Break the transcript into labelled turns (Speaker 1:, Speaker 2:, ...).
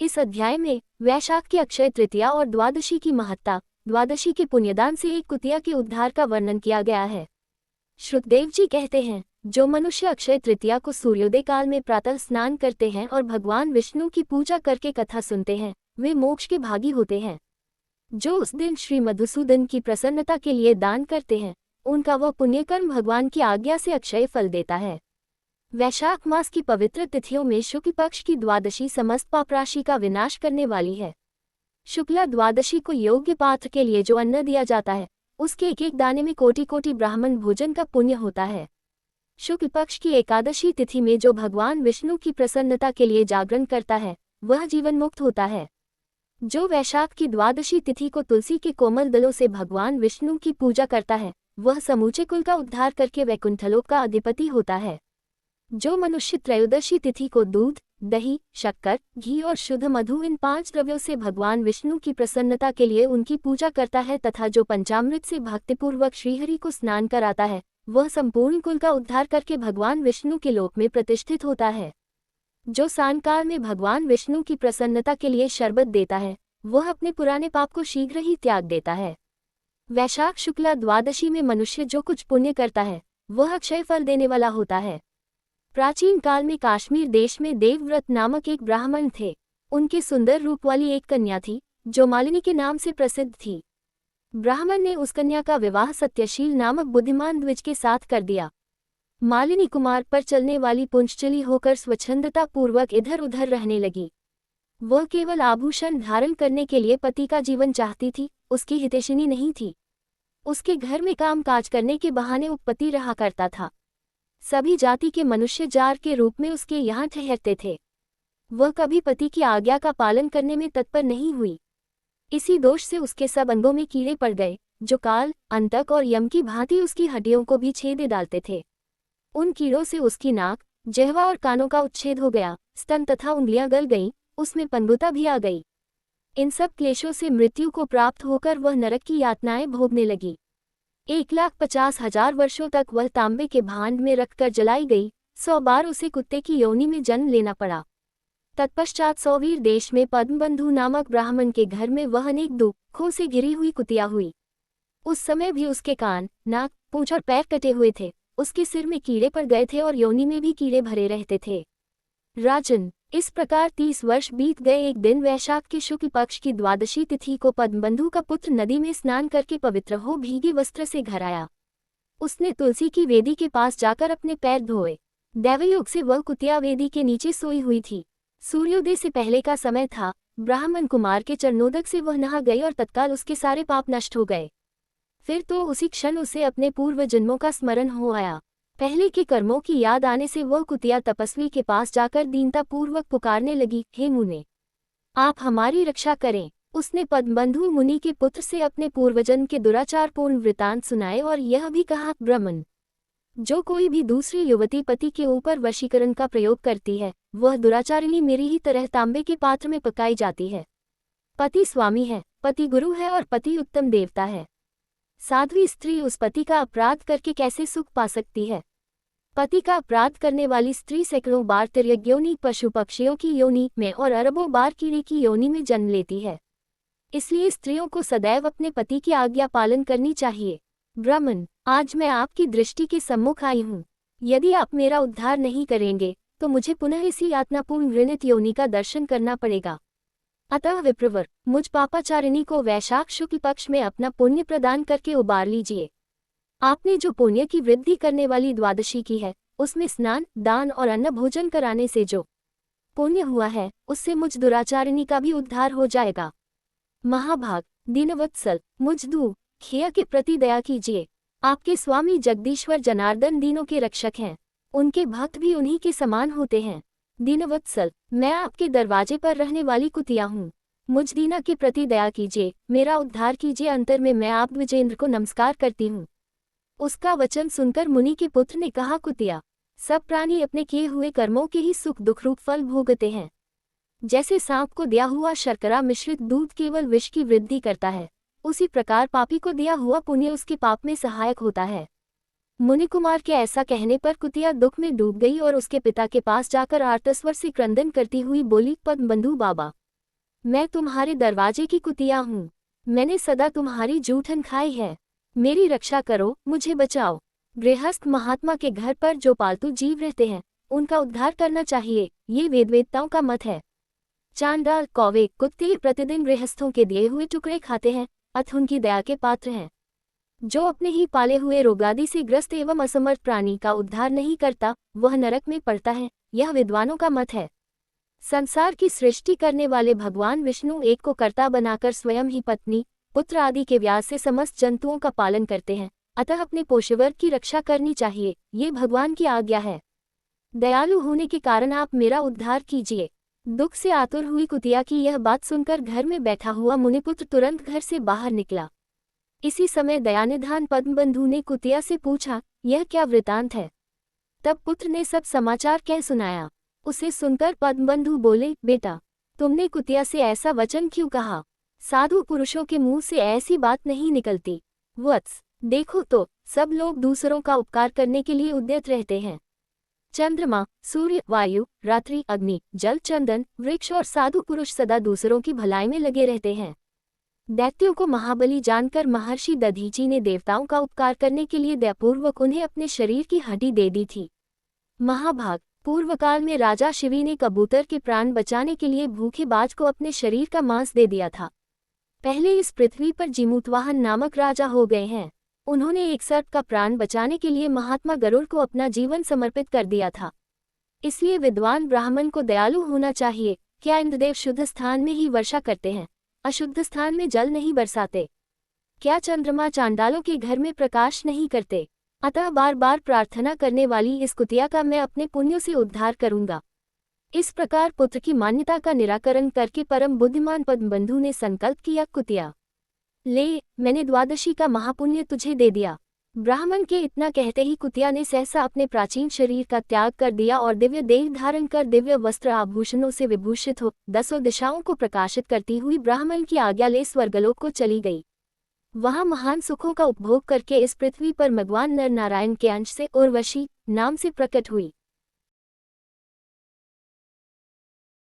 Speaker 1: इस अध्याय में वैशाख की अक्षय तृतीया और द्वादशी की महत्ता, द्वादशी के पुण्यदान से एक कुतिया के उद्धार का वर्णन किया गया है। श्रुतदेव जी कहते हैं, जो मनुष्य अक्षय तृतीया को सूर्योदय काल में प्रातः स्नान करते हैं और भगवान विष्णु की पूजा करके कथा सुनते हैं, वे मोक्ष के भागी होते हैं। जो उस दिन श्री मधुसूदन की प्रसन्नता के लिए दान करते हैं, उनका वह पुण्यकर्म भगवान की आज्ञा से अक्षय फल देता है। वैशाख मास की पवित्र तिथियों में शुक्ल पक्ष की द्वादशी समस्त पाप राशि का विनाश करने वाली है। शुक्ला द्वादशी को योग्य पात्र के लिए जो अन्न दिया जाता है, उसके एक एक दाने में कोटि कोटि ब्राह्मण भोजन का पुण्य होता है। शुक्ल पक्ष की एकादशी तिथि में जो भगवान विष्णु की प्रसन्नता के लिए जागरण करता है, वह जीवन मुक्त होता है। जो वैशाख की द्वादशी तिथि को तुलसी के कोमल दलों से भगवान विष्णु की पूजा करता है, वह समूचे कुल का उद्धार करके वैकुंठलोक का अधिपति होता है। जो मनुष्य त्रयोदशी तिथि को दूध, दही, शक्कर, घी और शुद्ध मधु इन 5 द्रव्यों से भगवान विष्णु की प्रसन्नता के लिए उनकी पूजा करता है तथा जो पंचामृत से भक्तिपूर्वक श्रीहरि को स्नान कराता है, वह संपूर्ण कुल का उद्धार करके भगवान विष्णु के लोक में प्रतिष्ठित होता है। जो सायंकाल में भगवान विष्णु की प्रसन्नता के लिए शरबत देता है, वह अपने पुराने पाप को शीघ्र ही त्याग देता है। वैशाख शुक्ला द्वादशी में मनुष्य जो कुछ पुण्य करता है, वह अक्षय फल देने वाला होता है। प्राचीन काल में काश्मीर देश में देवव्रत नामक एक ब्राह्मण थे। उनके सुंदर रूप वाली एक कन्या थी, जो मालिनी के नाम से प्रसिद्ध थी। ब्राह्मण ने उस कन्या का विवाह सत्यशील नामक बुद्धिमान द्विज के साथ कर दिया। मालिनी कुमार पर चलने वाली पुंजचली होकर स्वच्छंदता पूर्वक इधर उधर रहने लगी। वह केवल आभूषण धारण करने के लिए पति का जीवन चाहती थी, उसकी हितैषिणी नहीं थी। उसके घर में काम काज करने के बहाने उपपति रहा करता था। सभी जाति के मनुष्य जार के रूप में उसके यहाँ ठहरते थे। वह कभी पति की आज्ञा का पालन करने में तत्पर नहीं हुई। इसी दोष से उसके सब अंगों में कीड़े पड़ गए, जो काल, अंतक और यम की भांति उसकी हड्डियों को भी छेदे डालते थे। उन कीड़ों से उसकी नाक, जिह्वा और कानों का उच्छेद हो गया, स्तन तथा उंगलियां गल गईं, उसमें पंगुता भी आ गई। इन सब क्लेशों से मृत्यु को प्राप्त होकर वह नरक की यातनाएं भोगने लगी। 1,50,000 वर्षों तक वह तांबे के भांड में रखकर जलाई गई। 100 बार उसे कुत्ते की योनि में जन्म लेना पड़ा। तत्पश्चात सौवीर देश में पद्मबंधु नामक ब्राह्मण के घर में वह अनेक दुखों से घिरी हुई कुतिया हुई। उस समय भी उसके कान, नाक, पूंछ और पैर कटे हुए थे। उसके सिर में कीड़े पड़ गए थे और योनि में भी कीड़े भरे रहते थे। राजन, इस प्रकार 30 वर्ष बीत गए। एक दिन वैशाख के शुक्ल पक्ष की द्वादशी तिथि को पद्मबंधु का पुत्र नदी में स्नान करके पवित्र हो भीगे वस्त्र से घर आया। उसने तुलसी की वेदी के पास जाकर अपने पैर धोए। दैवयोग से वह कुतिया वेदी के नीचे सोई हुई थी। सूर्योदय से पहले का समय था। ब्राह्मण कुमार के चरणोदक से वह नहा गई और तत्काल उसके सारे पाप नष्ट हो गए। फिर तो उसी क्षण उसे अपने पूर्व जन्मों का स्मरण हो आया। पहले के कर्मों की याद आने से वह कुतिया तपस्वी के पास जाकर दीनतापूर्वक पुकारने लगी, हे मुने, आप हमारी रक्षा करें। उसने पद्मबंधु मुनि के पुत्र से अपने पूर्वजन्म के दुराचारपूर्ण वृतांत सुनाए और यह भी कहा, ब्राह्मण, जो कोई भी दूसरी युवती पति के ऊपर वशीकरण का प्रयोग करती है, वह दुराचारिणी मेरी ही तरह तांबे के पात्र में पकाई जाती है। पति स्वामी है, पति गुरु है और पति उत्तम देवता है। साध्वी स्त्री उस पति का अपराध करके कैसे सुख पा सकती है? पति का अपराध करने वाली स्त्री सैकड़ों बार तिर्यग्योनि पशु पक्षियों की योनि में और अरबों बार कीड़े की योनि में जन्म लेती है। इसलिए स्त्रियों को सदैव अपने पति की आज्ञा पालन करनी चाहिए। ब्राह्मण, आज मैं आपकी दृष्टि के सम्मुख आई हूँ। यदि आप मेरा उद्धार नहीं करेंगे तो मुझे पुनः इसी यातनापूर्ण घृणित योनि का दर्शन करना पड़ेगा। अतः विप्रवर, मुझ पापाचारिणी को वैशाख शुक्ल पक्ष में अपना पुण्य प्रदान करके उबार लीजिए। आपने जो पुण्य की वृद्धि करने वाली द्वादशी की है, उसमें स्नान, दान और अन्न भोजन कराने से जो पुण्य हुआ है, उससे मुझ दुराचारिणी का भी उद्धार हो जाएगा। महाभाग, दीनवत्सल, मुझ दुखिया के प्रति दया कीजिए। आपके स्वामी जगदीश्वर जनार्दन दीनों के रक्षक हैं। उनके भक्त भी उन्हीं के समान होते हैं। दीनवत्सल, मैं आपके दरवाजे पर रहने वाली कुतिया हूँ। मुझ दीना के प्रति दया कीजिए, मेरा उद्धार कीजिए। अंतर में मैं आप द्विजेंद्र को नमस्कार करती हूँ। उसका वचन सुनकर मुनि के पुत्र ने कहा, कुतिया, सब प्राणी अपने किए हुए कर्मों के ही सुख दुख रूप फल भोगते हैं। जैसे सांप को दिया हुआ शर्करा मिश्रित दूध केवल विष की वृद्धि करता है, उसी प्रकार पापी को दिया हुआ पुण्य उसके पाप में सहायक होता है। मुनि कुमार के ऐसा कहने पर कुतिया दुख में डूब गई और उसके पिता के पास जाकर आर्तस्वर से क्रंदन करती हुई बोली, पद्मबंधु बाबा, मैं तुम्हारे दरवाजे की कुतिया हूँ। मैंने सदा तुम्हारी जूठन खाई है। मेरी रक्षा करो, मुझे बचाओ। गृहस्थ महात्मा के घर पर जो पालतू जीव रहते हैं उनका उद्धार करना चाहिए, ये वेदवेत्ताओं का मत है। चांडाल, कौवे, कुत्ते प्रतिदिन गृहस्थों के दिए हुए टुकड़े खाते हैं, अतः उनकी दया के पात्र हैं। जो अपने ही पाले हुए रोगादि से ग्रस्त एवं असमर्थ प्राणी का उद्धार नहीं करता वह नरक में पड़ता है, यह विद्वानों का मत है। संसार की सृष्टि करने वाले भगवान विष्णु एक को कर्ता बनाकर स्वयं ही पत्नी, पुत्र आदि के व्यास से समस्त जंतुओं का पालन करते हैं, अतः अपने पोषवर्ग की रक्षा करनी चाहिए, ये भगवान की आज्ञा है। दयालु होने के कारण आप मेरा उद्धार कीजिए। दुख से आतुर हुई कुतिया की यह बात सुनकर घर में बैठा हुआ मुनिपुत्र तुरंत घर से बाहर निकला। इसी समय दयानिधान पद्मबंधु ने कुतिया से पूछा, यह क्या वृतांत है? तब पुत्र ने सब समाचार कह सुनाया। उसे सुनकर पद्मबंधु बोले, बेटा, तुमने कुतिया से ऐसा वचन क्यों कहा? साधु पुरुषों के मुंह से ऐसी बात नहीं निकलती। वत्स, देखो तो, सब लोग दूसरों का उपकार करने के लिए उद्यत रहते हैं। चंद्रमा, सूर्य, वायु, रात्रि, अग्नि, जल, चंदन, वृक्ष और साधु पुरुष सदा दूसरों की भलाई में लगे रहते हैं। दैत्यों को महाबली जानकर महर्षि दधीची ने देवताओं का उपकार करने के लिए दयापूर्वक उन्हें अपने शरीर की हड्डी दे दी थी। महाभाग, पूर्व काल में राजा शिवी ने कबूतर के प्राण बचाने के लिए भूखे बाज को अपने शरीर का मांस दे दिया था। पहले इस पृथ्वी पर जिमूतवाहन नामक राजा हो गए हैं। उन्होंने एक सर्प का प्राण बचाने के लिए महात्मा गरुड़ को अपना जीवन समर्पित कर दिया था। इसलिए विद्वान ब्राह्मण को दयालु होना चाहिए। क्या इंद्रदेव शुद्ध स्थान में ही वर्षा करते हैं, अशुद्ध स्थान में जल नहीं बरसाते? क्या चंद्रमा चांडालों के घर में प्रकाश नहीं करते? अतः बार बार प्रार्थना करने वाली इस कुतिया का मैं अपने पुण्यों से उद्धार करूंगा। इस प्रकार पुत्र की मान्यता का निराकरण करके परम बुद्धिमान पद्मबंधु ने संकल्प किया, कुतिया, ले, मैंने द्वादशी का महापुण्य तुझे दे दिया। ब्राह्मण के इतना कहते ही कुतिया ने सहसा अपने प्राचीन शरीर का त्याग कर दिया और दिव्य देह धारण कर दिव्य वस्त्र आभूषणों से विभूषित हो दसों दिशाओं को प्रकाशित करती हुई ब्राह्मण की आज्ञा ले स्वर्गलोक को चली गई। वहां महान सुखों का उपभोग करके इस पृथ्वी पर भगवान नर नारायण के अंश से उर्वशी नाम से प्रकट हुई।